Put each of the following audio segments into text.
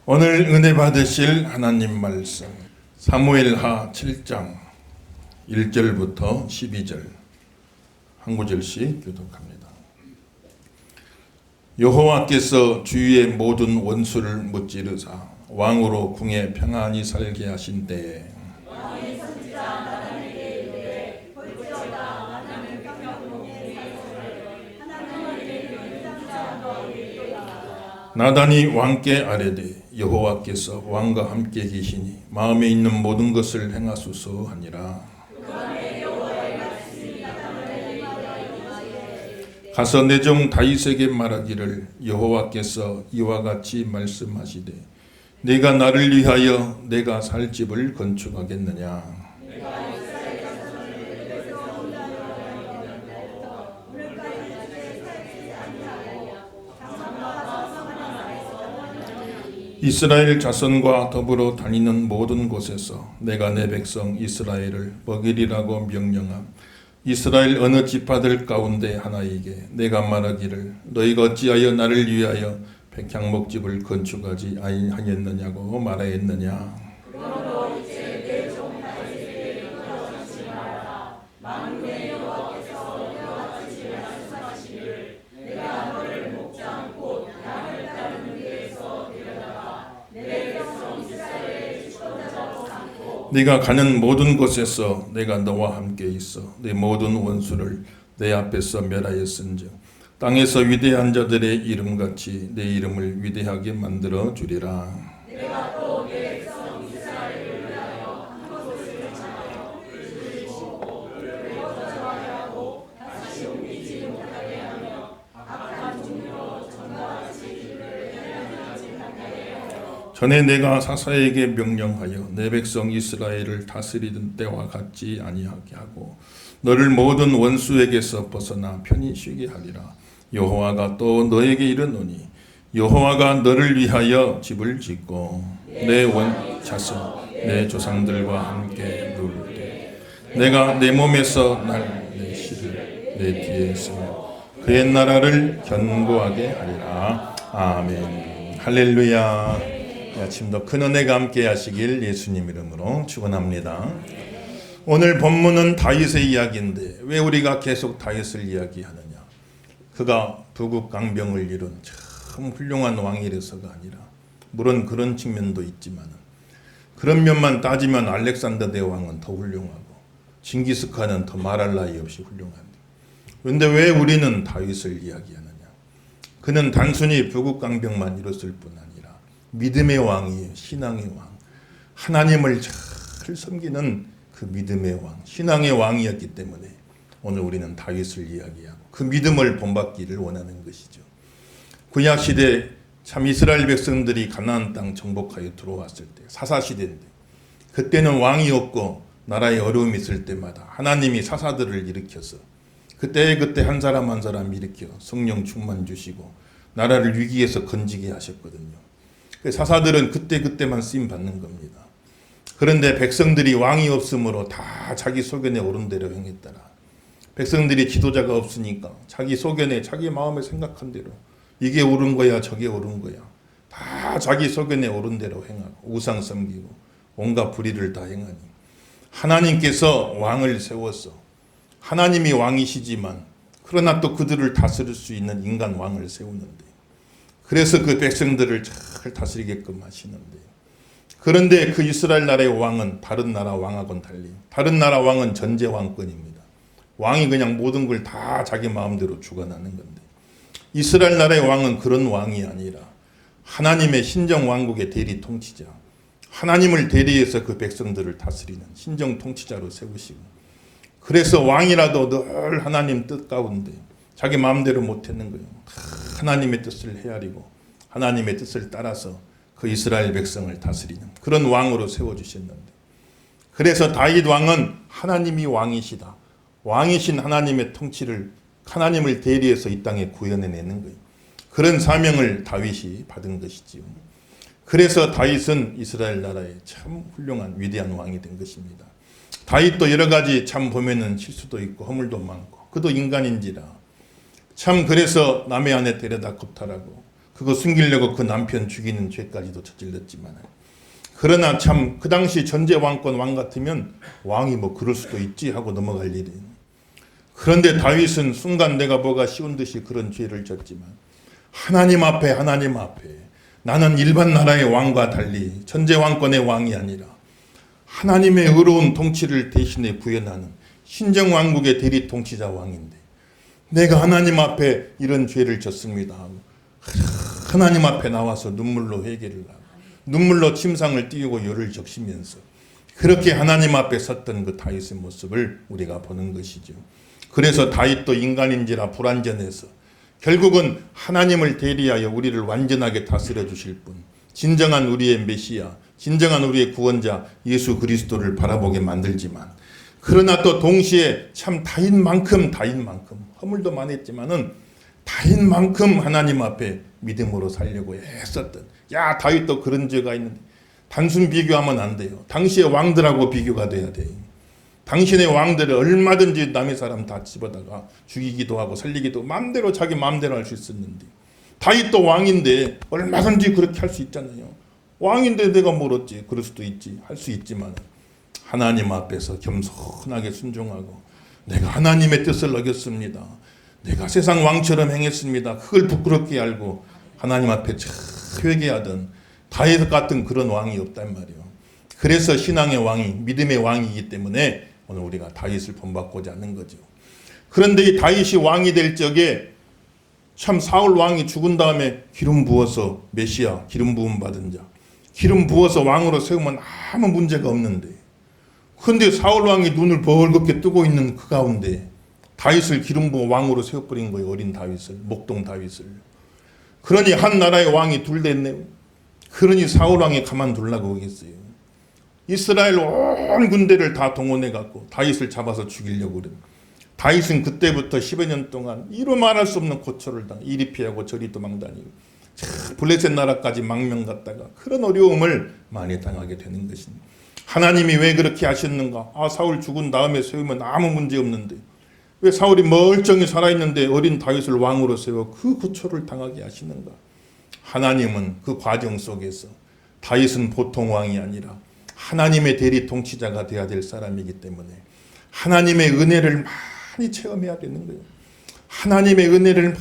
오늘 은혜 받으실 하나님 말씀 사무엘하 7장 1절부터 12절 한 구절씩 교독합니다. 여호와께서 주위의 모든 원수를 무찌르사 왕으로 궁에 평안히 살게 하신 때에 나단이 왕께 아뢰되 여호와께서 왕과 함께 계시니 마음에 있는 모든 것을 행하소서 하니라. 가서 내 종 다윗에게 말하기를 여호와께서 이와 같이 말씀하시되 네가 나를 위하여 내가 살 집을 건축하겠느냐. 이스라엘 자손과 더불어 다니는 모든 곳에서 내가 내 백성 이스라엘을 먹이리라고 명령함. 이스라엘 어느 지파들 가운데 하나에게 내가 말하기를 너희가 어찌하여 나를 위하여 백향목집을 건축하지 아니하였느냐고 말하였느냐. 네가 가는 모든 곳에서 내가 너와 함께 있어 내 모든 원수를 내 앞에서 멸하였은즉 땅에서 위대한 자들의 이름같이 내 이름을 위대하게 만들어 주리라. 내가 또 내 백성 이스라엘을 위하여 한 곳을 정하여 그리고 저하고 다시 옮기지 못하게 하며 악한 종류로 전과 같이 길을 행하지 못하게 하여 전에 내가 사사에게 명령하여 내 백성 이스라엘을 다스리던 때와 같지 아니하게 하고 너를 모든 원수에게서 벗어나 편히 쉬게 하리라. 여호와가 또 너에게 이르노니 여호와가 너를 위하여 집을 짓고 내 원 자손 내 조상들과 함께 누울 때 내가 내 몸에서 날 내 씨를 내 뒤에 세워 그의 나라를 견고하게 하리라. 아멘. 할렐루야. 아침도 큰 은혜가 함께 하시길 예수님 이름으로 축원합니다. 오늘 본문은 다윗의 이야기인데 왜 우리가 계속 다윗을 이야기하느냐. 그가 부국강병을 이룬 참 훌륭한 왕이라서가 아니라 물론 그런 측면도 있지만 그런 면만 따지면 알렉산더 대왕은 더 훌륭하고 징기스칸은 더 말할 나위 없이 훌륭한데 그런데 왜 우리는 다윗을 이야기하느냐. 그는 단순히 부국강병만 이뤘을 뿐 아니라 믿음의 왕이에요. 신앙의 왕. 하나님을 잘 섬기는 그 믿음의 왕, 신앙의 왕이었기 때문에 오늘 우리는 다윗을 이야기하고 그 믿음을 본받기를 원하는 것이죠. 구약시대 참 이스라엘 백성들이 가나안 땅 정복하여 들어왔을 때 사사시대인데 그때는 왕이 없고 나라에 어려움이 있을 때마다 하나님이 사사들을 일으켜서 그때 한 사람 한 사람 일으켜 성령 충만 주시고 나라를 위기에서 건지게 하셨거든요. 사사들은 그때만 쓰임 받는 겁니다. 그런데 백성들이 왕이 없으므로 다 자기 소견에 옳은 대로 행했더라. 백성들이 지도자가 없으니까 자기 소견에 자기 마음에 생각한 대로 이게 옳은 거야 저게 옳은 거야 다 자기 소견에 옳은 대로 행하고 우상 섬기고 온갖 불의를 다 행하니 하나님께서 왕을 세워서 하나님이 왕이시지만 그러나 또 그들을 다스릴 수 있는 인간 왕을 세우는데 그래서 그 백성들을 잘 다스리게끔 하시는데 그런데 그 이스라엘 나라의 왕은 다른 나라 왕하고는 달리 다른 나라 왕은 전제 왕권입니다. 왕이 그냥 모든 걸 다 자기 마음대로 주관하는 건데 이스라엘 나라의 왕은 그런 왕이 아니라 하나님의 신정 왕국의 대리 통치자 하나님을 대리해서 그 백성들을 다스리는 신정 통치자로 세우시고 그래서 왕이라도 늘 하나님 뜻 가운데 자기 마음대로 못했는 거예요. 하나님의 뜻을 헤아리고 하나님의 뜻을 따라서 그 이스라엘 백성을 다스리는 그런 왕으로 세워주셨는데 그래서 다윗 왕은 하나님이 왕이시다. 왕이신 하나님의 통치를 하나님을 대리해서 이 땅에 구현해내는 거예요. 그런 사명을 다윗이 받은 것이지요. 그래서 다윗은 이스라엘 나라의 참 훌륭한 위대한 왕이 된 것입니다. 다윗도 여러 가지 참 보면은 실수도 있고 허물도 많고 그도 인간인지라 참 그래서 남의 아내 데려다 겁탈하고 그 그거 숨기려고 그 남편 죽이는 죄까지도 저질렀지만, 그러나 참 그 당시 전제 왕권 왕 같으면 왕이 뭐 그럴 수도 있지 하고 넘어갈 일이에요. 그런데 다윗은 순간 내가 뭐가 쉬운 듯이 그런 죄를 졌지만 하나님 앞에 나는 일반 나라의 왕과 달리 전제 왕권의 왕이 아니라 하나님의 의로운 통치를 대신에 구현하는 신정왕국의 대리 통치자 왕인데 내가 하나님 앞에 이런 죄를 졌습니다 하고 하나님 앞에 나와서 눈물로 회개를 하고 눈물로 침상을 띄우고 열을 적시면서 그렇게 하나님 앞에 섰던 그 다윗의 모습을 우리가 보는 것이죠. 그래서 다윗도 인간인지라 불완전해서 결국은 하나님을 대리하여 우리를 완전하게 다스려 주실 분, 진정한 우리의 메시아, 진정한 우리의 구원자 예수 그리스도를 바라보게 만들지만, 그러나 또 동시에 참 다윗만큼 허물도 많았지만은 다윗만큼 하나님 앞에 믿음으로 살려고 애썼던, 야 다윗도 그런 죄가 있는데 단순 비교하면 안 돼요. 당시의 왕들하고 비교가 돼야 돼요. 당신의 왕들을 얼마든지 남의 사람 다 집어다가 죽이기도 하고 살리기도 마음대로 자기 마음대로 할 수 있었는데, 다윗도 왕인데 얼마든지 그렇게 할 수 있잖아요. 왕인데 내가 뭘 어찌 그럴 수도 있지, 할 수 있지만 하나님 앞에서 겸손하게 순종하고 내가 하나님의 뜻을 어겼습니다, 내가 세상 왕처럼 행했습니다, 그걸 부끄럽게 알고 하나님 앞에 회개하던 다윗 같은 그런 왕이 없단 말이에요. 그래서 신앙의 왕이, 믿음의 왕이기 때문에 오늘 우리가 다윗을 본받고자 하는 거죠. 그런데 이 다윗이 왕이 될 적에 참 사울 왕이 죽은 다음에 기름 부어서 메시아, 기름 부음 받은 자, 기름 부어서 왕으로 세우면 아무 문제가 없는데, 그런데 사울 왕이 눈을 벌겋게 뜨고 있는 그 가운데 다윗을 기름 부어 왕으로 세워버린 거예요. 어린 다윗을, 목동 다윗을. 그러니 한 나라의 왕이 둘 됐네요. 그러니 사울 왕이 가만두려고 하겠어요. 이스라엘 온 군대를 다 동원해갖고 다윗을 잡아서 죽이려고 그래요. 다윗은 그때부터 10여 년 동안 이루 말할 수 없는 고초를 당해 이리 피하고 저리 도망다니고 블레셋 나라까지 망명 갔다가 그런 어려움을 많이 당하게 되는 것입니다. 하나님이 왜 그렇게 하셨는가? 사울 죽은 다음에 세우면 아무 문제 없는데 왜 사울이 멀쩡히 살아있는데 어린 다윗을 왕으로 세워 그 고초를 당하게 하시는가? 하나님은 그 과정 속에서 다윗은 보통 왕이 아니라 하나님의 대리 통치자가 되어야 될 사람이기 때문에 하나님의 은혜를 많이 체험해야 되는 거예요. 하나님의 은혜를 많이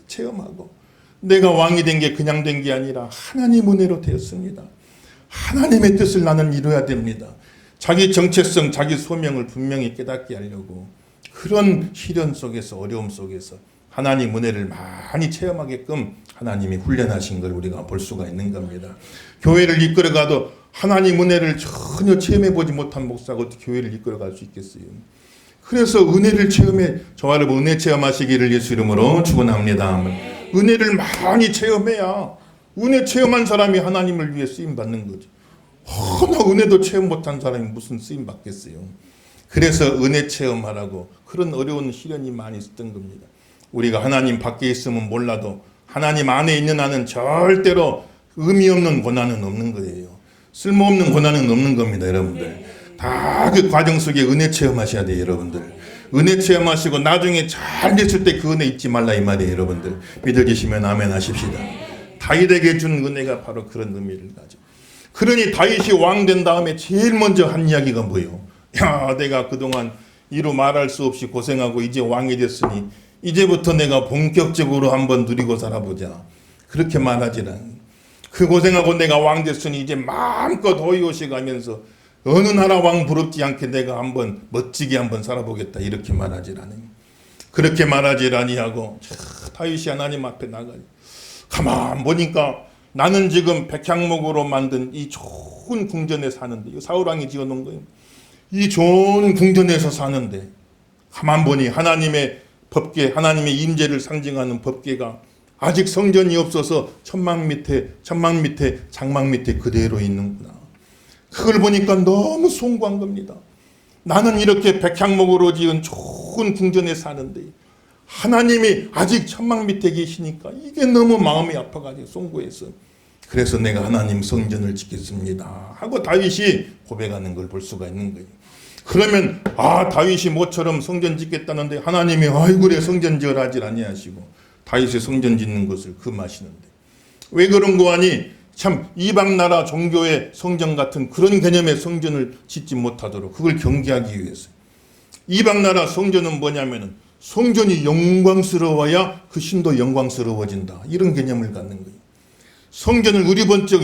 체험하고 내가 왕이 된 게 그냥 된 게 아니라 하나님 은혜로 되었습니다. 하나님의 뜻을 나는 이루어야 됩니다. 자기 정체성, 자기 소명을 분명히 깨닫게 하려고 그런 시련 속에서 어려움 속에서 하나님 은혜를 많이 체험하게끔 하나님이 훈련하신 걸 우리가 볼 수가 있는 겁니다. 교회를 이끌어가도 하나님 은혜를 전혀 체험해보지 못한 목사가 어떻게 교회를 이끌어갈 수 있겠어요? 그래서 은혜를 체험해, 저와 여러분 은혜 체험하시기를 예수 이름으로 축원합니다. 은혜를 많이 체험해야, 은혜 체험한 사람이 하나님을 위해 쓰임받는 거죠. 허나 은혜도 체험 못한 사람이 무슨 쓰임받겠어요? 그래서 은혜 체험하라고 그런 어려운 시련이 많이 있었던 겁니다. 우리가 하나님 밖에 있으면 몰라도 하나님 안에 있는 한은 절대로 의미 없는 고난은 없는 거예요. 쓸모없는 고난은 없는 겁니다, 여러분들. 다 그 과정 속에 은혜 체험하셔야 돼요, 여러분들. 은혜 체험하시고 나중에 잘 됐을 때 그 은혜 잊지 말라 이 말이에요, 여러분들. 믿어지시면 아멘 하십시다. 다윗에게 준 은혜가 바로 그런 의미를 가져. 그러니 다윗이 왕 된 다음에 제일 먼저 한 이야기가 뭐예요? 야, 내가 그동안 이루 말할 수 없이 고생하고 이제 왕이 됐으니 이제부터 내가 본격적으로 한번 누리고 살아보자. 그렇게 말하지는 않아요. 그 고생하고 내가 왕 됐으니 이제 마음껏 호의호식 가면서 어느 나라 왕 부럽지 않게 내가 한번 멋지게 한번 살아보겠다 이렇게 말하지 않아요. 그렇게 말하지 아니하고 다윗이 하나님 앞에 나가요. 가만 보니까 나는 지금 백향목으로 만든 이 좋은 궁전에 사는데, 사울 왕이 지어놓은 거예요. 이 좋은 궁전에서 사는데 가만 보니 하나님의 법궤, 하나님의 임재를 상징하는 법궤가 아직 성전이 없어서 천막 밑에 장막 밑에 그대로 있는구나. 그걸 보니까 너무 송구한 겁니다. 나는 이렇게 백향목으로 지은 좋은 궁전에 사는데 하나님이 아직 천막 밑에 계시니까 이게 너무 마음이 아파가지고 송구해서, 그래서 내가 하나님 성전을 짓겠습니다 하고 다윗이 고백하는 걸 볼 수가 있는 거예요. 그러면 다윗이 모처럼 성전 짓겠다는데 하나님이 그래 성전 지으라 하질 아니하시고 다윗의 성전 짓는 것을 금하시는데, 왜 그런 거 아니? 참 이방 나라 종교의 성전 같은 그런 개념의 성전을 짓지 못하도록 그걸 경계하기 위해서. 이방 나라 성전은 뭐냐면은 성전이 영광스러워야 그 신도 영광스러워진다. 이런 개념을 갖는 거예요. 성전을 우리번쩍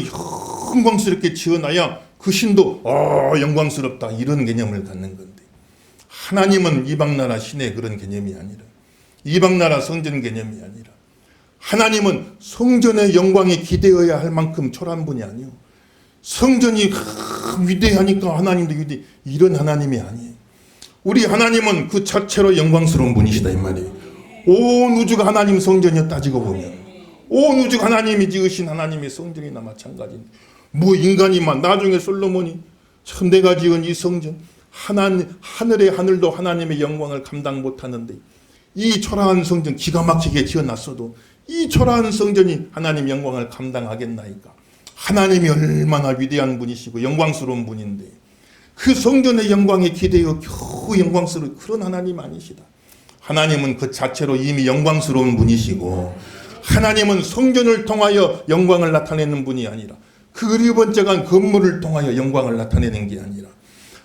영광스럽게 지어놔야 그 신도 영광스럽다. 이런 개념을 갖는 건데, 하나님은 이방 나라 신의 그런 개념이 아니라, 이방 나라 성전 개념이 아니라, 하나님은 성전의 영광에 기대어야 할 만큼 초라한 분이 아니에요. 성전이 위대하니까 하나님도 위대, 이런 하나님이 아니에요. 우리 하나님은 그 자체로 영광스러운 분이시다 이 말이에요. 온 우주가 하나님 성전이요 따지고 보면 온 우주가 하나님이 지으신 하나님의 성전이나 마찬가지인데, 뭐 인간이만 나중에 솔로몬이 참 내가 지은 이 성전, 하늘의 하늘도 하나님의 영광을 감당 못하는데 이 초라한 성전 기가 막히게 지어놨어도 이 초라한 성전이 하나님 영광을 감당하겠나이까. 하나님이 얼마나 위대한 분이시고 영광스러운 분인데 그 성전의 영광에 기대어 겨우 영광스러운 그런 하나님 아니시다. 하나님은 그 자체로 이미 영광스러운 분이시고, 하나님은 성전을 통하여 영광을 나타내는 분이 아니라 그 어리번쩍한 건물을 통하여 영광을 나타내는 게 아니라,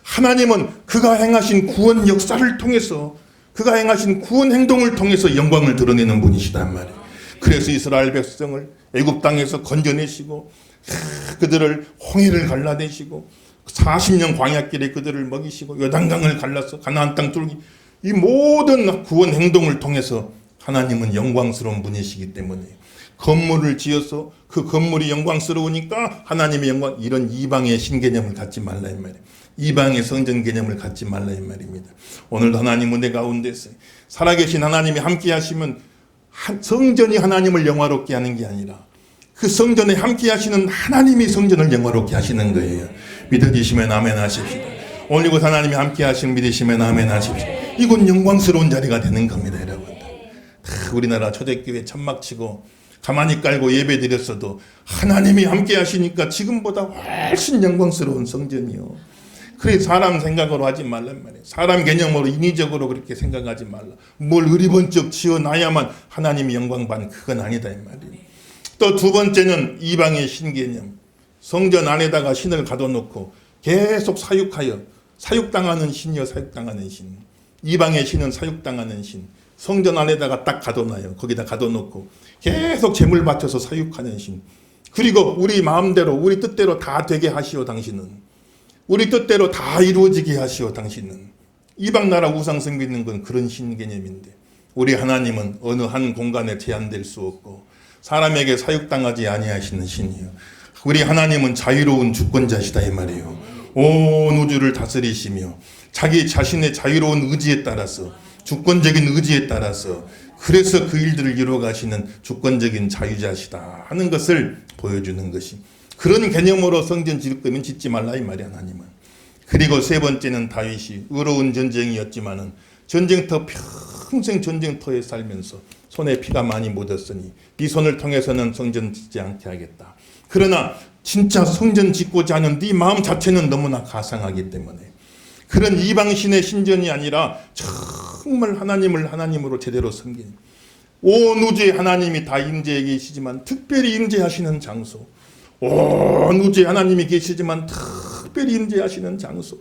하나님은 그가 행하신 구원 역사를 통해서, 그가 행하신 구원 행동을 통해서 영광을 드러내는 분이시단 말이에요. 그래서 이스라엘 백성을 애굽 땅에서 건져내시고 그들을 홍해를 갈라내시고 40년 광야길에 그들을 먹이시고 요단강을 갈라서 가나안 땅 뚫기, 이 모든 구원 행동을 통해서 하나님은 영광스러운 분이시기 때문에 건물을 지어서 그 건물이 영광스러우니까 하나님의 영광, 이런 이방의 신개념을 갖지 말라 이 말이에요. 이방의 성전 개념을 갖지 말라 이 말입니다. 오늘도 하나님 은혜 가운데서 살아계신 하나님이 함께 하시면 성전이 하나님을 영화롭게 하는 게 아니라 그 성전에 함께 하시는 하나님이 성전을 영화롭게 하시는 거예요. 믿어지시면 아멘 하십시오. 오늘 이곳 하나님이 함께 하시는 믿으시면 아멘 하십시오. 이건 영광스러운 자리가 되는 겁니다, 여러분들. 우리나라 초대교회 천막치고 가만히 깔고 예배 드렸어도 하나님이 함께 하시니까 지금보다 훨씬 영광스러운 성전이요. 그래 사람 생각으로 하지 말란 말이에요. 사람 개념으로 인위적으로 그렇게 생각하지 말라. 뭘 의리번쩍 지어놔야만 하나님이 영광 받는, 그건 아니다 이 말이에요. 또 두 번째는 이방의 신개념. 성전 안에다가 신을 가둬놓고 계속 사육하여, 사육당하는 신이요 사육당하는 신. 이방의 신은 사육당하는 신. 성전 안에다가 딱 가둬놔요. 거기다 가둬놓고 계속 재물 바쳐서 사육하는 신. 그리고 우리 마음대로 우리 뜻대로 다 되게 하시오 당신은. 우리 뜻대로 다 이루어지게 하시오 당신은. 이방 나라 우상 섬기는 건 그런 신 개념인데, 우리 하나님은 어느 한 공간에 제한될 수 없고 사람에게 사육당하지 아니하시는 신이요. 우리 하나님은 자유로운 주권자시다 이 말이에요. 온 우주를 다스리시며 자기 자신의 자유로운 의지에 따라서, 주권적인 의지에 따라서, 그래서 그 일들을 이루어 가시는 주권적인 자유자시다 하는 것을 보여주는 것이, 그런 개념으로 성전 지을 거면 짓지 말라 이 말이야 하나님은. 그리고 세 번째는 다윗이 의로운 전쟁이었지만은 전쟁터, 평생 전쟁터에 살면서 손에 피가 많이 묻었으니 네 손을 통해서는 성전 짓지 않게 하겠다. 그러나 진짜 성전 짓고자 하는 네 마음 자체는 너무나 가상하기 때문에 그런 이방신의 신전이 아니라 정말 하나님을 하나님으로 제대로 섬기는, 온 우주에 하나님이 다 임재해 계시지만 특별히 임재하시는 장소, 온 우주에 하나님이 계시지만 특별히 임재하시는 장소.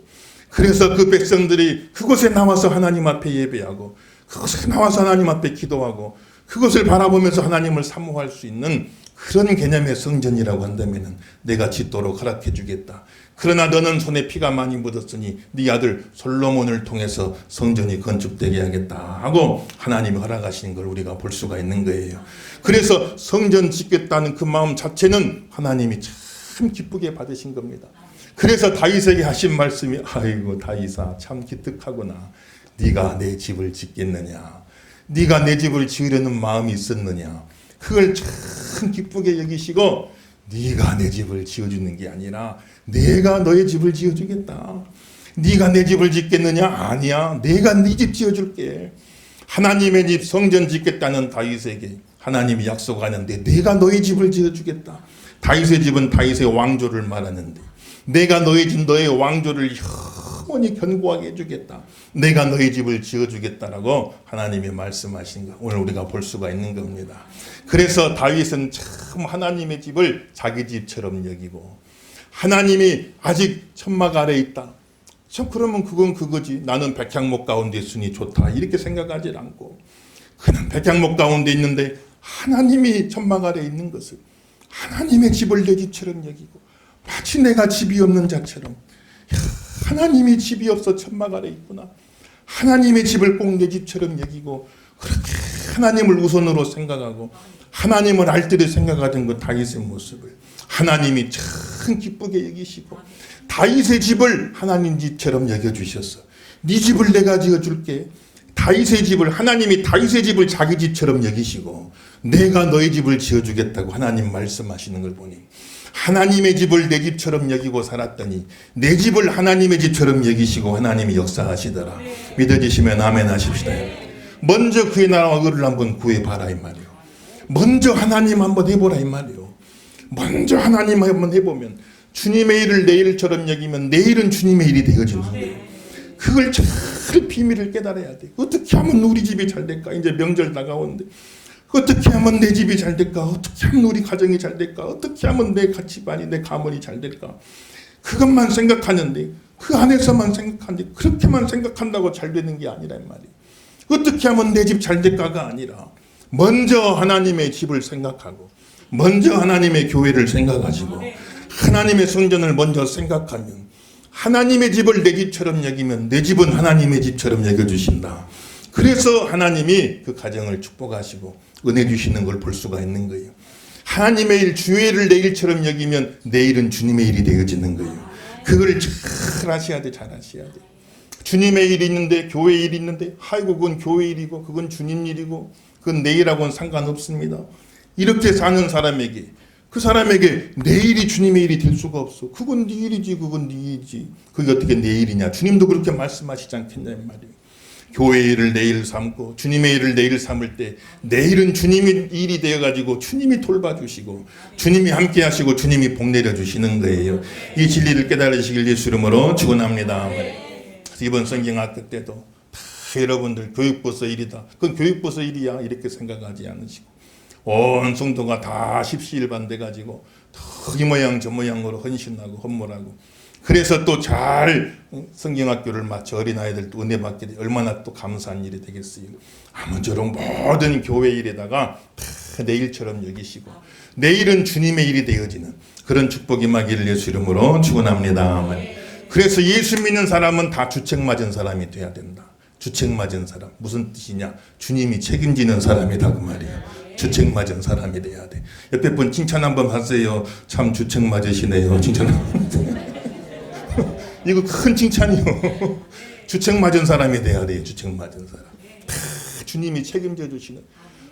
그래서 그 백성들이 그곳에 나와서 하나님 앞에 예배하고 그곳에 나와서 하나님 앞에 기도하고 그것을 바라보면서 하나님을 사모할 수 있는 그런 개념의 성전이라고 한다면 내가 짓도록 허락해 주겠다. 그러나 너는 손에 피가 많이 묻었으니 네 아들 솔로몬을 통해서 성전이 건축되게 하겠다 하고 하나님이 허락하신 걸 우리가 볼 수가 있는 거예요. 그래서 성전 짓겠다는 그 마음 자체는 하나님이 참 기쁘게 받으신 겁니다. 그래서 다윗에게 하신 말씀이, 아이고 다윗아 참 기특하구나. 네가 내 집을 짓겠느냐, 네가 내 집을 지으려는 마음이 있었느냐, 그걸 참 기쁘게 여기시고 네가 내 집을 지어주는 게 아니라 내가 너의 집을 지어주겠다. 네가 내 집을 짓겠느냐? 아니야, 내가 네 집 지어줄게. 하나님의 집 성전 짓겠다는 다윗에게 하나님이 약속하는데 내가 너의 집을 지어주겠다. 다윗의 집은 다윗의 왕조를 말하는데 내가 너의 집, 너의 왕조를 영원히 견고하게 해주겠다. 내가 너희 집을 지어주겠다라고 하나님이 말씀하신 거 오늘 우리가 볼 수가 있는 겁니다. 그래서 다윗은 참 하나님의 집을 자기 집처럼 여기고 하나님이 아직 천막 아래에 있다. 참 그러면 그건 그거지. 나는 백향목 가운데 있으니 좋다. 이렇게 생각하지 않고 그는 백향목 가운데 있는데 하나님이 천막 아래에 있는 것을 하나님의 집을 내 집처럼 여기고 마치 내가 집이 없는 자처럼 하나님이 집이 없어 천막 아래 있구나. 하나님의 집을 꼭 내 집처럼 여기고 그렇게 하나님을 우선으로 생각하고 하나님을 알뜰히 생각하던 그 다윗의 모습을 하나님이 참 기쁘게 여기시고 다윗의 집을 하나님 집처럼 여겨주셨어. 네 집을 내가 지어줄게. 다윗의 집을 하나님이 다윗의 집을 자기 집처럼 여기시고 내가 너희 집을 지어주겠다고 하나님 말씀하시는 걸 보니 하나님의 집을 내 집처럼 여기고 살았더니 내 집을 하나님의 집처럼 여기시고 하나님이 역사하시더라. 믿어지시면 아멘 하십시다. 먼저 그의 나라와 의를 한번 구해봐라 이 말이요. 먼저 하나님 한번 해보라 이 말이요. 먼저 하나님 한번 해보면 주님의 일을 내 일처럼 여기면 내 일은 주님의 일이 되어지는 거예요. 그걸 잘 비밀을 깨달아야 돼. 어떻게 하면 우리 집이 잘 될까? 이제 명절 다가오는데 어떻게 하면 내 집이 잘 될까? 어떻게 하면 우리 가정이 잘 될까? 어떻게 하면 내 집안이 내 가문이 잘 될까? 그것만 생각하는데 그 안에서만 생각하는데 그렇게만 생각한다고 잘 되는 게 아니란 말이에요. 어떻게 하면 내 집 잘 될까가 아니라 먼저 하나님의 집을 생각하고 먼저 하나님의 교회를 생각하시고 하나님의 성전을 먼저 생각하면 하나님의 집을 내 집처럼 여기면 내 집은 하나님의 집처럼 여겨주신다. 그래서 하나님이 그 가정을 축복하시고 은혜 주시는 걸 볼 수가 있는 거예요. 하나님의 일, 주의 일을 내 일처럼 여기면 내 일은 주님의 일이 되어지는 거예요. 그걸 잘 하셔야 돼, 잘 하셔야 돼. 주님의 일이 있는데, 교회 일이 있는데, 아이고 그건 교회 일이고 그건 주님 일이고 그건 내 일하고는 상관없습니다. 이렇게 사는 사람에게 그 사람에게 내 일이 주님의 일이 될 수가 없어. 그건 네 일이지, 그건 네 일이지. 그게 어떻게 내 일이냐? 주님도 그렇게 말씀하시지 않겠냐 이 말이에요. 교회 일을 내 일 삼고 주님의 일을 내 일 삼을 때 내 일은 주님의 일이 되어가지고 주님이 돌봐주시고 주님이 함께 하시고 주님이 복 내려주시는 거예요. 이 진리를 깨달으시길 예수 이름으로 축원합니다. 이번 성경학교 때도 다 여러분들 교육부서 일이다. 그건 교육부서 일이야 이렇게 생각하지 않으시고 온 성도가 다 십시일반 돼가지고 이 모양 저 모양으로 헌신하고 헌물하고 그래서 또 잘 성경학교를 마쳐 어린아이들도 은혜 받게 돼 얼마나 또 감사한 일이 되겠어요. 아무쪼록 모든 교회 일에다가 다 내 일처럼 여기시고 내 일은 주님의 일이 되어지는 그런 축복이 임하기를 예수 이름으로 축원합니다. 그래서 예수 믿는 사람은 다 주책 맞은 사람이 돼야 된다. 주책 맞은 사람 무슨 뜻이냐? 주님이 책임지는 사람이다 그 말이에요. 주책 맞은 사람이 돼야 돼. 옆에 분 칭찬 한번 하세요. 참 주책 맞으시네요. 칭찬. 이거 큰 칭찬이요. 주책 맞은 사람이 돼야 돼요. 주책 맞은 사람. 주님이 책임져 주시는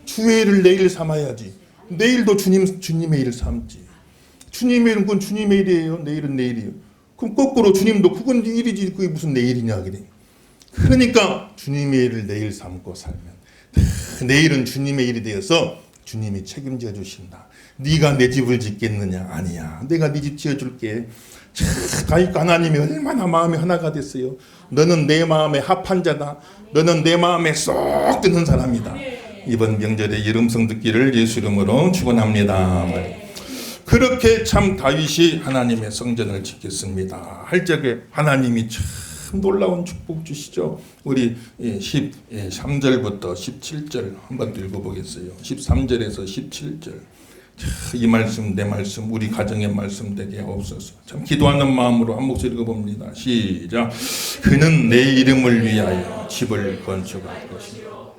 주의 일을 내 일 삼아야지. 내일도 주님의 일을 삼지. 주님의 일은 그건 주님의 일이에요. 내일은 내 일이에요. 그럼 거꾸로 주님도 그건 네 일이지 그게 무슨 내 일이냐 그래. 그러니까 주님의 일을 내 일 삼고 살면 내일은 주님의 일이 되어서 주님이 책임져 주신다. 네가 내 집을 짓겠느냐? 아니야. 내가 네 집 지어줄게. 다윗과 하나님이 얼마나 마음이 하나가 됐어요. 너는 내 마음에 합한 자다. 너는 내 마음에 쏙 드는 사람이다. 이번 명절에 이름성 듣기를 예수 이름으로 축원합니다. 그렇게 참 다윗이 하나님의 성전을 짓겠습니다 할 적에 하나님이 참 놀라운 축복 주시죠. 우리 13절부터 17절 한번 읽어보겠어요. 13절에서 17절 이 말씀 내 말씀 우리 가정의 말씀 되게 없어서 참 기도하는 마음으로 한 목소리 읽어봅니다. 시작. 그는 내 이름을 위하여 집을 건축할 것이요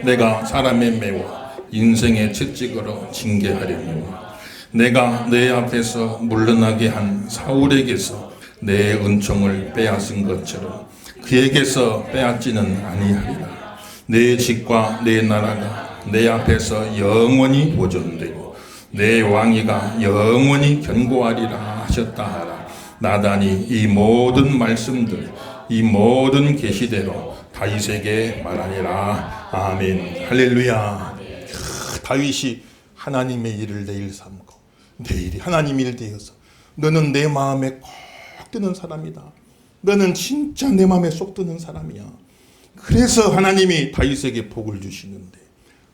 내가 사람의 매와 인생의 채찍으로 징계하려니와 내가 내 앞에서 물러나게 한 사울에게서 내 은총을 빼앗은 것처럼 그에게서 빼앗지는 아니하리라. 내 집과 내 나라가 내 앞에서 영원히 보존되고 내 왕위가 영원히 견고하리라 하셨다 하라. 나단이 이 모든 말씀들 이 모든 계시대로 다윗에게 말하니라. 아멘. 할렐루야. 다윗이 하나님의 일을 내일 삼고 내 일이 하나님 일 되어서 너는 내 마음에 꼭 드는 사람이다. 너는 진짜 내 마음에 쏙 드는 사람이야. 그래서 하나님이 다윗에게 복을 주시는데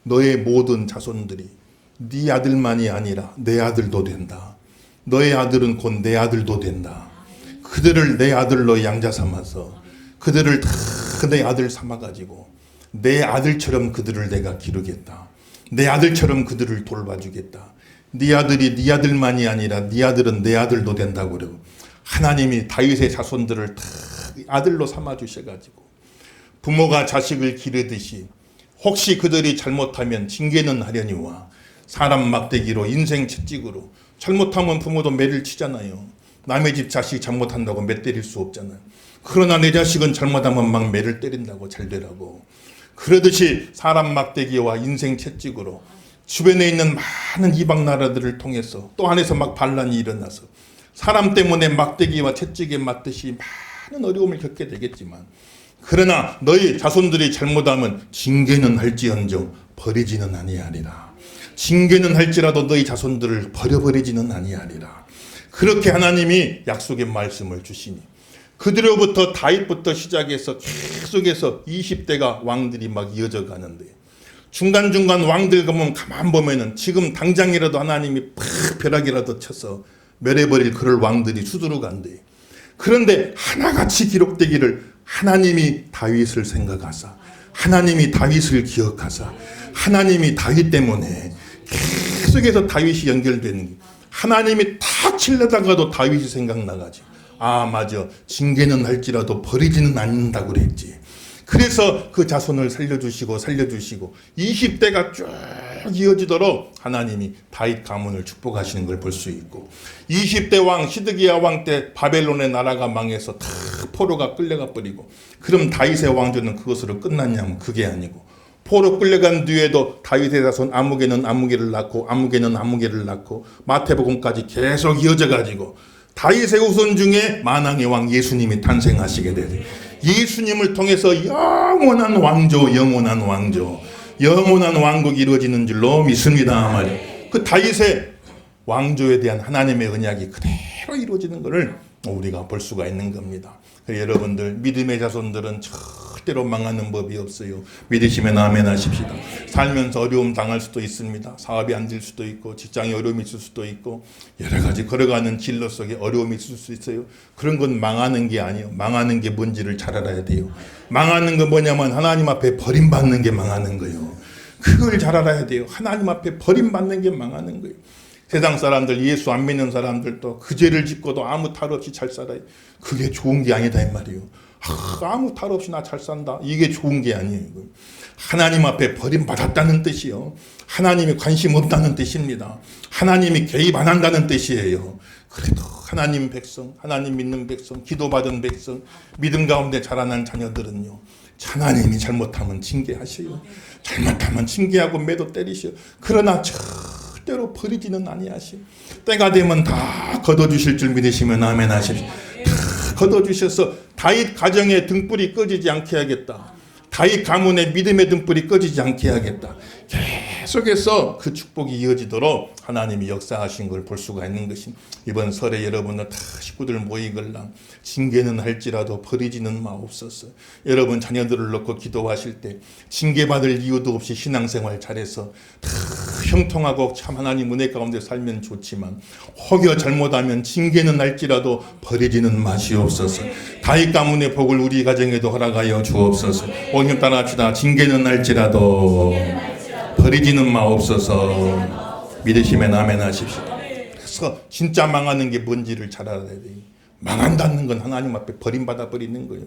너의 모든 자손들이 네 아들만이 아니라 내 아들도 된다. 너의 아들은 곧 내 아들도 된다. 그들을 내 아들로 양자 삼아서 그들을 다 내 아들 삼아가지고 내 아들처럼 그들을 내가 기르겠다. 내 아들처럼 그들을 돌봐주겠다. 네 아들이 네 아들만이 아니라 네 아들은 내 아들도 된다고 그러고 하나님이 다윗의 자손들을 다 아들로 삼아주셔가지고 부모가 자식을 기르듯이 혹시 그들이 잘못하면 징계는 하려니와 사람 막대기로 인생 채찍으로 잘못하면 부모도 매를 치잖아요. 남의 집 자식 잘못한다고 매 때릴 수 없잖아요. 그러나 내 자식은 잘못하면 막 매를 때린다고 잘 되라고. 그러듯이 사람 막대기와 인생 채찍으로 주변에 있는 많은 이방 나라들을 통해서 또 안에서 막 반란이 일어나서 사람 때문에 막대기와 채찍에 맞듯이 많은 어려움을 겪게 되겠지만 그러나 너희 자손들이 잘못하면 징계는 할지언정 버리지는 아니하리라. 징계는 할지라도 너희 자손들을 버려버리지는 아니하리라. 그렇게 하나님이 약속의 말씀을 주시니 그들로부터 다윗부터 시작해서 계속해서 20대가 왕들이 막 이어져 가는데 중간중간 왕들 보면 가만 보면은 지금 당장이라도 하나님이 팍 벼락이라도 쳐서 멸해버릴 그럴 왕들이 수두룩한데 그런데 하나같이 기록되기를 하나님이 다윗을 생각하사 하나님이 다윗을 기억하사 하나님이 다윗 때문에 계속해서 다윗이 연결되는 게 하나님이 탁 치려다가도 다윗이 생각나가지고 아 맞아 징계는 할지라도 버리지는 않는다고 그랬지. 그래서 그 자손을 살려주시고 20대가 쭉 이어지도록 하나님이 다윗 가문을 축복하시는 걸 볼 수 있고 20대 왕 시드기야 왕 때 바벨론의 나라가 망해서 다 포로가 끌려가 버리고 그럼 다윗의 왕조는 그것으로 끝났냐면 그게 아니고 포로 끌려간 뒤에도 다윗의 자손 아무개는 아무개를 낳고 아무개는 아무개를 낳고 마태복음까지 계속 이어져 가지고 다윗의 후손 중에 만왕의 왕 예수님이 탄생하시게 되죠. 예수님을 통해서 영원한 왕조 영원한 왕국이 이루어지는 줄로 믿습니다 말이에요. 그 다윗의 왕조에 대한 하나님의 언약이 그대로 이루어지는 것을 우리가 볼 수가 있는 겁니다. 여러분들 믿음의 자손들은 절대로 망하는 법이 없어요. 믿으시면 아멘 하십시다. 살면서 어려움 당할 수도 있습니다. 사업이 안 될 수도 있고 직장에 어려움이 있을 수도 있고 여러 가지 걸어가는 진로 속에 어려움이 있을 수 있어요. 그런 건 망하는 게 아니에요. 망하는 게 뭔지를 잘 알아야 돼요. 망하는 건 뭐냐면 하나님 앞에 버림받는 게 망하는 거예요. 그걸 잘 알아야 돼요. 하나님 앞에 버림받는 게 망하는 거예요. 세상 사람들 예수 안 믿는 사람들도 그 죄를 짓고도 아무 탈 없이 잘 살아요. 그게 좋은 게 아니다 이 말이에요. 아무 탈 없이 나 잘 산다. 이게 좋은 게 아니에요. 하나님 앞에 버림받았다는 뜻이요. 하나님이 관심 없다는 뜻입니다. 하나님이 개입 안 한다는 뜻이에요. 그래도 하나님 백성, 하나님 믿는 백성, 기도받은 백성, 믿음 가운데 자라난 자녀들은요. 하나님이 잘못하면 징계하셔요. 잘못하면 징계하고 매도 때리셔요. 그러나 절대로 버리지는 아니하시오. 때가 되면 다 걷어주실 줄 믿으시면 아멘 하십시오. 다 걷어주셔서 다윗 가정의 등불이 꺼지지 않게 하겠다. 다윗 가문의 믿음의 등불이 꺼지지 않게 하겠다. 계속해서 그 축복이 이어지도록 하나님이 역사하신 걸 볼 수가 있는 것입니다. 이번 설에 여러분들 다 식구들 모이걸랑 징계는 할지라도 버리지는 마옵소서. 여러분 자녀들을 놓고 기도하실 때 징계받을 이유도 없이 신앙생활 잘해서 다 형통하고 참 하나님 은혜 가운데 살면 좋지만 혹여 잘못하면 징계는 할지라도 버리지는 마시옵소서. 다윗 가문의 복을 우리 가정에도 허락하여 주옵소서. 오늘 따라합시다. 징계는 할지라도 버리지는 마옵소서. 믿으시면 아멘 하십시오. 그래서 진짜 망하는 게 뭔지를 잘 알아야 돼요. 망한다는 건 하나님 앞에 버림받아 버리는 거예요.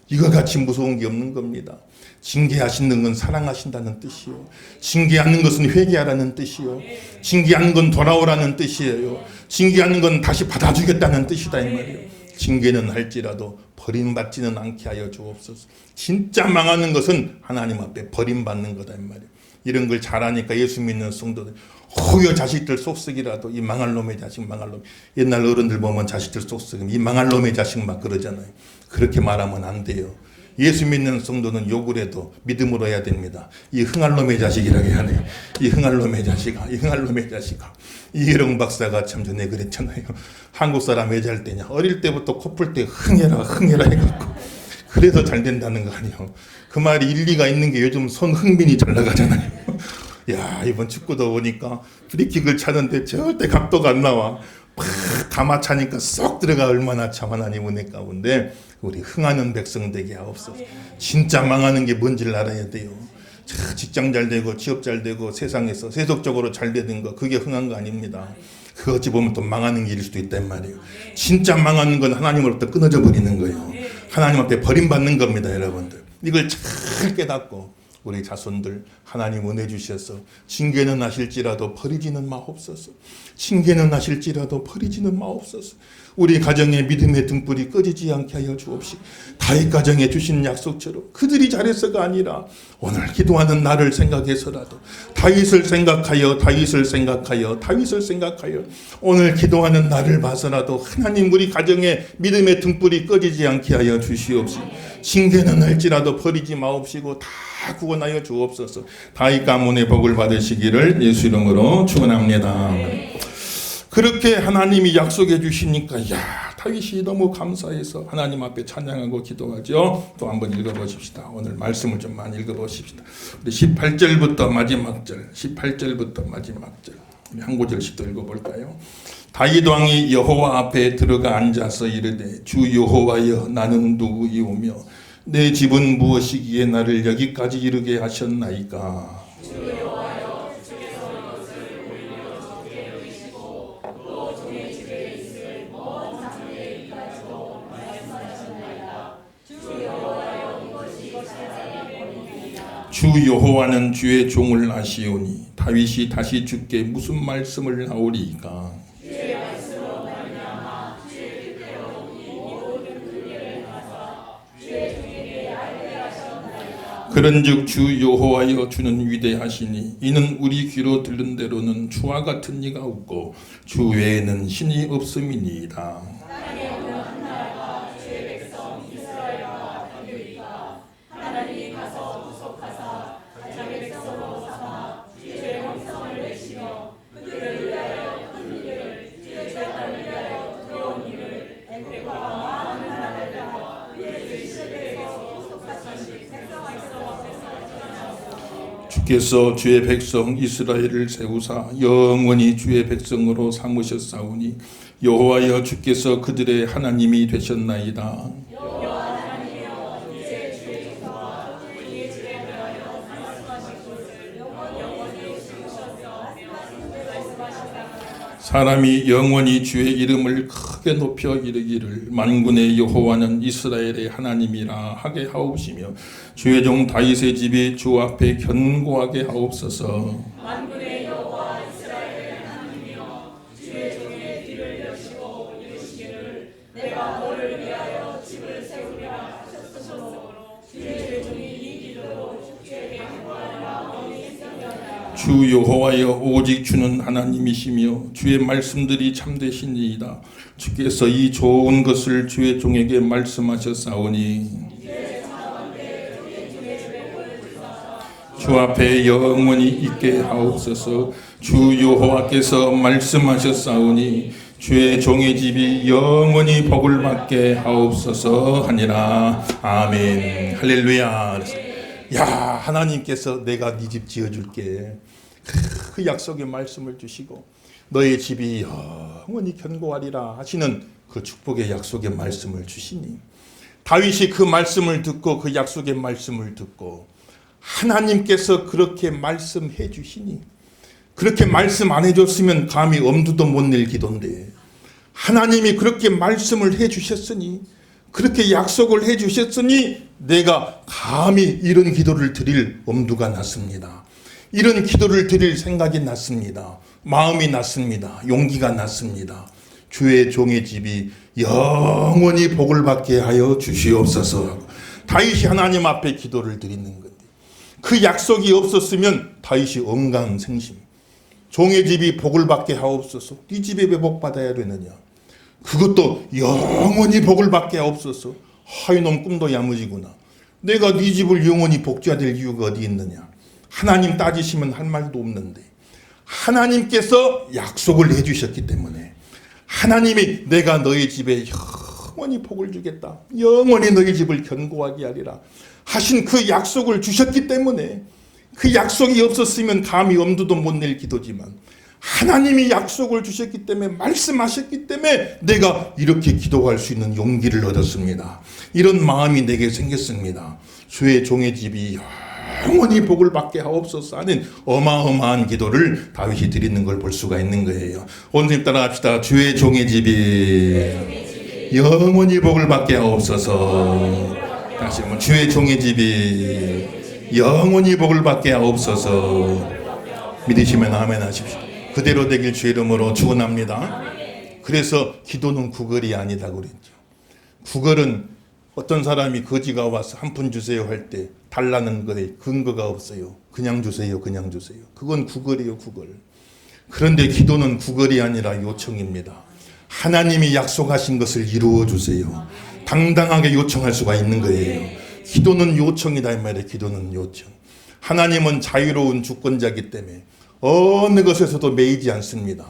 이거 같이 무서운 게 없는 겁니다. 징계하시는 건 사랑하신다는 뜻이요. 징계하는 것은 회개하라는 뜻이요. 징계하는 건 돌아오라는 뜻이에요. 징계하는 건 다시 받아주겠다는 뜻이다 이 말이에요. 징계는 할지라도 버림받지는 않게 하여 주옵소서. 진짜 망하는 것은 하나님 앞에 버림받는 거다 이 말이에요. 이런 걸 잘하니까 예수 믿는 성도들 혹여 자식들 속썩이라도 이 망할 놈의 자식 망할 놈. 옛날 어른들 보면 자식들 속썩이면 이 망할 놈의 자식 막 그러잖아요. 그렇게 말하면 안 돼요. 예수 믿는 성도는 욕을 해도 믿음으로 해야 됩니다. 이 흥할 놈의 자식이라고 해야 돼요. 이 흥할 놈의 자식아, 이 흥할 놈의 자식아. 이혜령 박사가 참 전에 그랬잖아요. 한국 사람 왜 잘 되냐? 어릴 때부터 코 풀 때 흥해라 흥해라 해갖고 그래서 잘 된다는 거 아니에요. 그 말이 일리가 있는 게 요즘 손흥민이 잘 나가잖아요. 야, 이번 축구도 보니까 프리킥을 차는데 절대 각도가 안 나와. 팍 감아 차니까 쏙 들어가. 얼마나 참 하나님 은혜 가운데 우리 흥하는 백성 되게 하옵소서. 진짜 망하는 게 뭔지를 알아야 돼요. 직장 잘 되고 취업 잘 되고 세상에서 세속적으로 잘 되는 거, 그게 흥한 거 아닙니다. 그 어찌 보면 또 망하는 길일 수도 있단 말이에요. 진짜 망하는 건 하나님으로부터 끊어져 버리는 거예요. 하나님 앞에 버림받는 겁니다, 여러분들. 이걸 잘 깨닫고 우리 자손들 하나님 은혜 주셔서 징계는 하실지라도 버리지는 마옵소서. 징계는 하실지라도 버리지는 마옵소서. 우리 가정의 믿음의 등불이 꺼지지 않게 하여 주옵시고, 다윗 가정에 주신 약속처럼 그들이 잘해서가 아니라 오늘 기도하는 나를 생각해서라도 다윗을 생각하여 오늘 기도하는 나를 봐서라도 하나님 우리 가정의 믿음의 등불이 꺼지지 않게 하여 주시옵시고, 징계는 할지라도 버리지 마옵시고 다 구원하여 주옵소서. 다윗 가문의 복을 받으시기를 예수 이름으로 축원합니다. 그렇게 하나님이 약속해 주시니까 다윗이 너무 감사해서 하나님 앞에 찬양하고 기도하죠. 또 한번 읽어보십시다. 오늘 말씀을 좀 많이 읽어보십시다. 우리 18절부터 마지막 절, 우리 한 구절씩 더 읽어볼까요? 다윗 왕이 여호와 앞에 들어가 앉아서 이르되, 주 여호와여, 나는 누구이오며 내 집은 무엇이기에 나를 여기까지 이르게 하셨나이까? 주 여호와는 주의 종을 아시오니 다윗이 다시 주께 무슨 말씀을 하오리이까? 그런즉 주 여호와여, 주는 위대하시니 이는 우리 귀로 들은 대로는 주와 같은 이가 없고 주 외에는 신이 없음이니이다. 주께서 주의 백성 이스라엘을 세우사 영원히 주의 백성으로 삼으셨사오니 여호와여, 주께서 그들의 하나님이 되셨나이다. 사람이 영원히 주의 이름을 크게 높여 이르기를 만군의 여호와는 이스라엘의 하나님이라 하게 하옵시며 주의 종 다윗의 집이 주 앞에 견고하게 하옵소서. 만군의 여호와 이스라엘의 하나님이여, 주의 종의 뒤를 여시고 이르시기를 내가 너를 위하여 집을 세우리라 하셨으므로 주의 종이 이 길로 주께 간구하리라 너희 생각하라. 주 여호와여, 오직 주는 하나님이시며 주의 말씀들이 참되시니이다. 주께서 이 좋은 것을 주의 종에게 말씀하셨사오니 주 앞에 영원히 있게 하옵소서. 주 여호와께서 말씀하셨사오니 주의 종의 집이 영원히 복을 받게 하옵소서 하니라. 아멘. 할렐루야. 야, 하나님께서 내가 네 집 지어줄게, 그 약속의 말씀을 주시고 너의 집이 영원히 견고하리라 하시는 그 축복의 약속의 말씀을 주시니, 다윗이 그 말씀을 듣고 그 약속의 말씀을 듣고 하나님께서 그렇게 말씀해 주시니, 그렇게 말씀 안 해줬으면 감히 엄두도 못 낼 기도인데 하나님이 그렇게 말씀을 해 주셨으니, 그렇게 약속을 해 주셨으니 내가 감히 이런 기도를 드릴 엄두가 났습니다. 이런 기도를 드릴 생각이 났습니다. 마음이 났습니다. 용기가 났습니다. 주의 종의 집이 영원히 복을 받게 하여 주시옵소서. 다윗이 하나님 앞에 기도를 드리는 건데, 그 약속이 없었으면 다윗이 언감생심, 종의 집이 복을 받게 하옵소서. 네 집에 왜 복 받아야 되느냐, 그것도 영원히 복을 받게 하옵소서. 이놈 꿈도 야무지구나. 내가 네 집을 영원히 복주어야 될 이유가 어디 있느냐. 하나님 따지시면 할 말도 없는데 하나님께서 약속을 해주셨기 때문에 하나님이 내가 너희 집에 영원히 복을 주겠다. 영원히 너희 집을 견고하게 하리라 하신 그 약속을 주셨기 때문에 그 약속이 없었으면 감히 엄두도 못 낼 기도지만 하나님이 약속을 주셨기 때문에 말씀하셨기 때문에 내가 이렇게 기도할 수 있는 용기를 얻었습니다. 이런 마음이 내게 생겼습니다. 주의 종의 집이 영원히 복을 받게 하옵소서 하는 어마어마한 기도를 다윗이 드리는 걸 볼 수가 있는 거예요. 오늘 따라 합시다. 주의 종의 집이 영원히 복을 받게 하옵소서. 다시 한번 주의 종의 집이 영원히 복을 받게 하옵소서. 믿으시면 아멘 하십시오. 그대로 되길 주의 이름으로 축원합니다. 그래서 기도는 구걸이 아니다 그랬죠. 구걸은 어떤 사람이 거지가 와서 한 푼 주세요 할 때 달라는 것에 근거가 없어요. 그냥 주세요, 그냥 주세요. 그건 구걸이에요, 구걸. 그런데 기도는 구걸이 아니라 요청입니다. 하나님이 약속하신 것을 이루어 주세요. 당당하게 요청할 수가 있는 거예요. 기도는 요청이다 이 말이에요. 기도는 요청. 하나님은 자유로운 주권자이기 때문에 어느 것에서도 매이지 않습니다.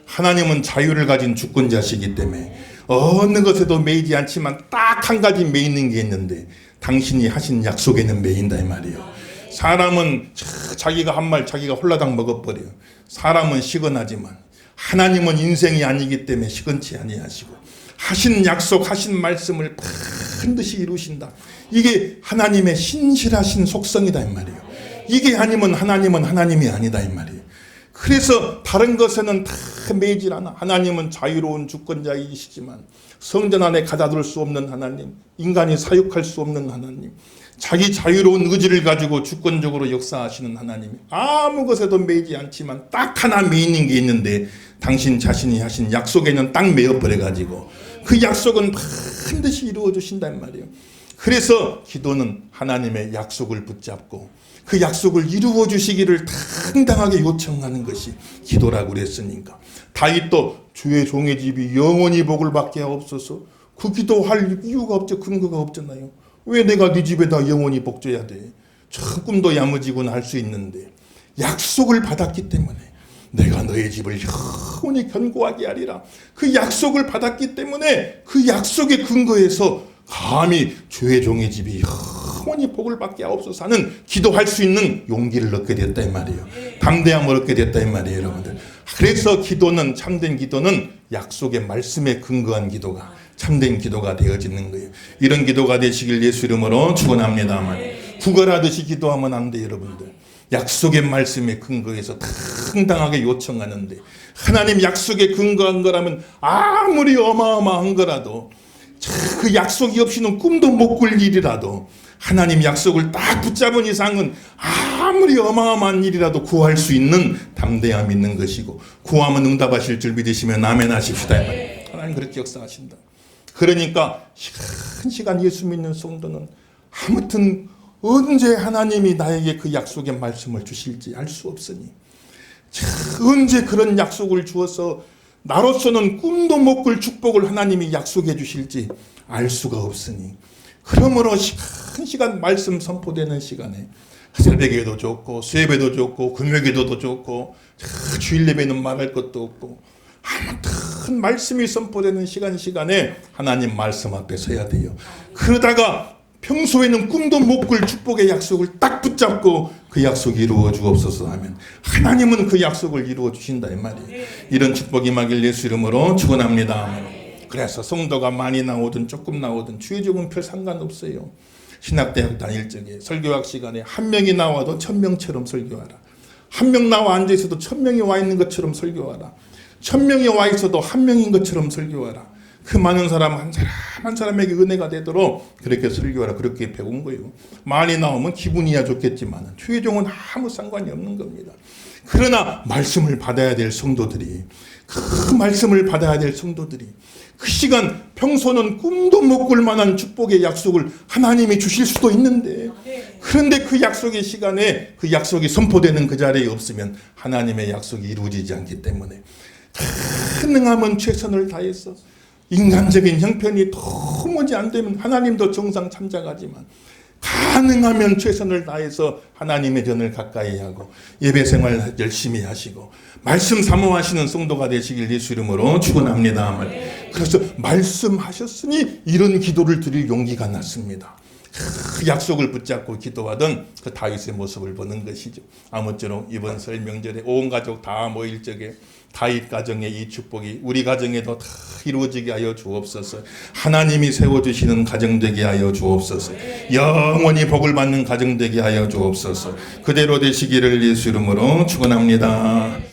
하나님은 자유를 가진 주권자시기 때문에 어느 것에도 매이지 않지만 딱 한 가지 매이는 게 있는데 당신이 하신 약속에는 매인다 이 말이에요. 사람은 자기가 한 말 자기가 홀라당 먹어버려요. 사람은 시건하지만 하나님은 인생이 아니기 때문에 시건치 아니하시고 하신 약속 하신 말씀을 반드시 이루신다. 이게 하나님의 신실하신 속성이다 이 말이에요. 이게 아니면 하나님은 하나님이 아니다 이 말이에요. 그래서 다른 것에는 다 매이질 않아. 하나님은 자유로운 주권자이시지만 성전 안에 가다둘 수 없는 하나님, 인간이 사육할 수 없는 하나님, 자기 자유로운 의지를 가지고 주권적으로 역사하시는 하나님이 아무 것에도 매이지 않지만 딱 하나 매이는 게 있는데 당신 자신이 하신 약속에는 딱 매여버려가지고 그 약속은 반드시 이루어 주신단 말이에요. 그래서 기도는 하나님의 약속을 붙잡고 그 약속을 이루어 주시기를 당당하게 요청하는 것이 기도라고 그랬으니까 다윗도 주의 종의 집이 영원히 복을 받게 하옵소서. 그 기도할 이유가 없죠. 근거가 없잖아요. 왜 내가 네 집에다 영원히 복 줘야 돼? 참 꿈도 야무지구나 할 수 있는데 약속을 받았기 때문에 내가 너의 집을 영원히 견고하게 하리라. 그 약속을 받았기 때문에 그 약속의 근거에서 감히 주의 종의 집이 영원히 복을 받게 하옵소서 하는 기도할 수 있는 용기를 얻게 됐다 이 말이에요. 담대함을 얻게 됐다 이 말이에요, 여러분들. 그래서 기도는 참된 기도는 약속의 말씀에 근거한 기도가 참된 기도가 되어지는 거예요. 이런 기도가 되시길 예수 이름으로 축원합니다. 구걸하듯이 기도하면 안 돼요, 여러분들. 약속의 말씀에 근거해서 당당하게 요청하는데 하나님 약속에 근거한 거라면 아무리 어마어마한 거라도 그 약속이 없이는 꿈도 못 꿀 일이라도 하나님 약속을 딱 붙잡은 이상은 아무리 어마어마한 일이라도 구할 수 있는 담대함이 있는 것이고 구하면 응답하실 줄 믿으시면 아멘 하십시다. 하나님 그렇게 역사하신다. 그러니까 시간 예수 믿는 성도는 아무튼 언제 하나님이 나에게 그 약속의 말씀을 주실지 알 수 없으니 언제 그런 약속을 주어서 나로서는 꿈도 못 꿀 축복을 하나님이 약속해 주실지 알 수가 없으니 그러므로 시간 말씀 선포되는 시간에 새벽에도 좋고 수요일에도 좋고 금요일에도 좋고 주일 예배는 말할 것도 없고 아무튼 말씀이 선포되는 시간에 하나님 말씀 앞에 서야 돼요. 그러다가 평소에는 꿈도 못 꿀 축복의 약속을 딱 붙잡고 그 약속이 이루어 주옵소서 하면 하나님은 그 약속을 이루어 주신다 이 말이에요. 이런 축복이 임하길 예수 이름으로 축원합니다. 그래서 성도가 많이 나오든 조금 나오든 주의 종은 별 상관없어요. 신학대학 다닐 적에 설교학 시간에 한 명이 나와도 1000명처럼 설교하라. 한 명 나와 앉아 있어도 1000명이 와 있는 것처럼 설교하라. 1000명이 와 있어도 한 명인 것처럼 설교하라. 그 많은 사람 한 사람 한 사람에게 은혜가 되도록 그렇게 설교하라. 그렇게 배운 거예요. 많이 나오면 기분이야 좋겠지만 주의 종은 아무 상관이 없는 겁니다. 그러나 말씀을 받아야 될 성도들이 그 말씀을 받아야 될 성도들이 그 시간 평소는 꿈도 못 꿀 만한 축복의 약속을 하나님이 주실 수도 있는데 그런데 그 약속의 시간에 그 약속이 선포되는 그 자리에 없으면 하나님의 약속이 이루어지지 않기 때문에 가능하면 최선을 다해서 인간적인 형편이 도무지 안 되면 하나님도 정상 참작하지만 가능하면 최선을 다해서 하나님의 전을 가까이 하고 예배 생활 열심히 하시고 말씀 사모하시는 성도가 되시길 예수 이름으로 축원합니다. 그래서 말씀하셨으니 이런 기도를 드릴 용기가 났습니다. 그 약속을 붙잡고 기도하던 그 다윗의 모습을 보는 것이죠. 아무쪼록 이번 설 명절에 온 가족 다 모일 적에 다윗 가정의 이 축복이 우리 가정에도 다 이루어지게 하여 주옵소서. 하나님이 세워주시는 가정 되게 하여 주옵소서. 영원히 복을 받는 가정 되게 하여 주옵소서. 그대로 되시기를 예수 이름으로 축원합니다.